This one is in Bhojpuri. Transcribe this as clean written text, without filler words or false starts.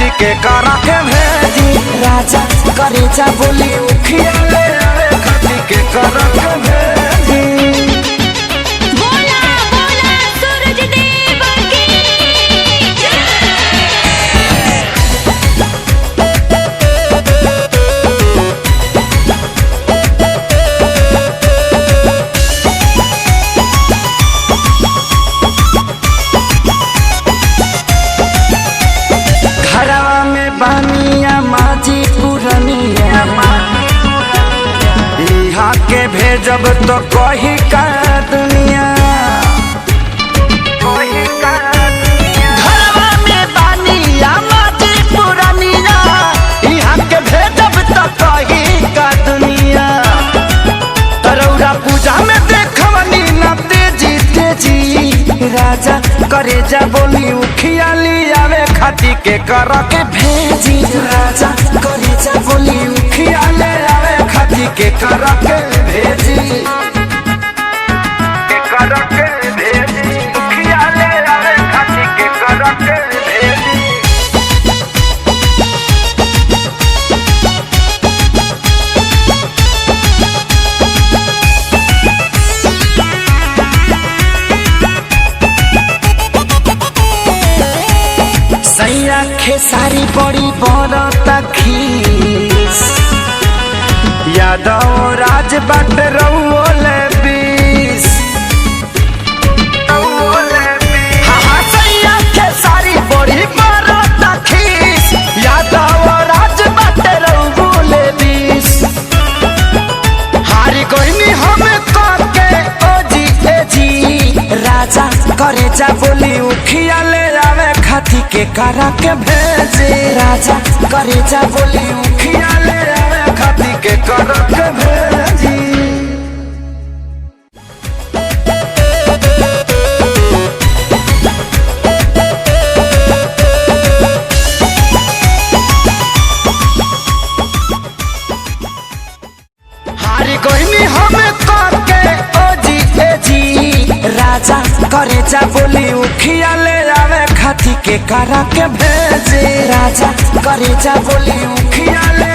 खाती के करा के भेजी। राजा करेजा बोली उखिया ले आवे खाती के करा के भेजी। बोला बोला सूरज देव की घरवा में बानिया माजी पुरनिया इहा के भेजब तो कही का दुनिया। घरवा में बानिया माजी पुरनिया इहा के भेजब तो कही का दुनिया। तरौरा पूजा में देखवनी ना तेजी तेजी। राजा करेजा बोली उखिया लियावे खाती के करा के भेजी। राजा करेजा बोली उखिया ले आवे खाती के करा के भेजी। के करा के भेजी। उखिया ले आवे खाती के करा के भेजी। सैया खेसारी बड़ी बरता खीस। यादव राज बाट रउले बीस। हाँ सैया खेसारी बड़ी बरता खीस। यादव राज बाट रउले बीस। हारी कोई हमें करके ओजी एजी। राजा करेजा बोली उखिया ले आवे खाती के करा के भेजी। राजा करेजा बोली उखिया ले आवे खाती के करा के भेजी। हारी कोई हमें करके ओजी एजी। राजा करेजा बोली उखिया ले आवे खाती के करा के भेजी। राजा करेजा बोली उखिया ले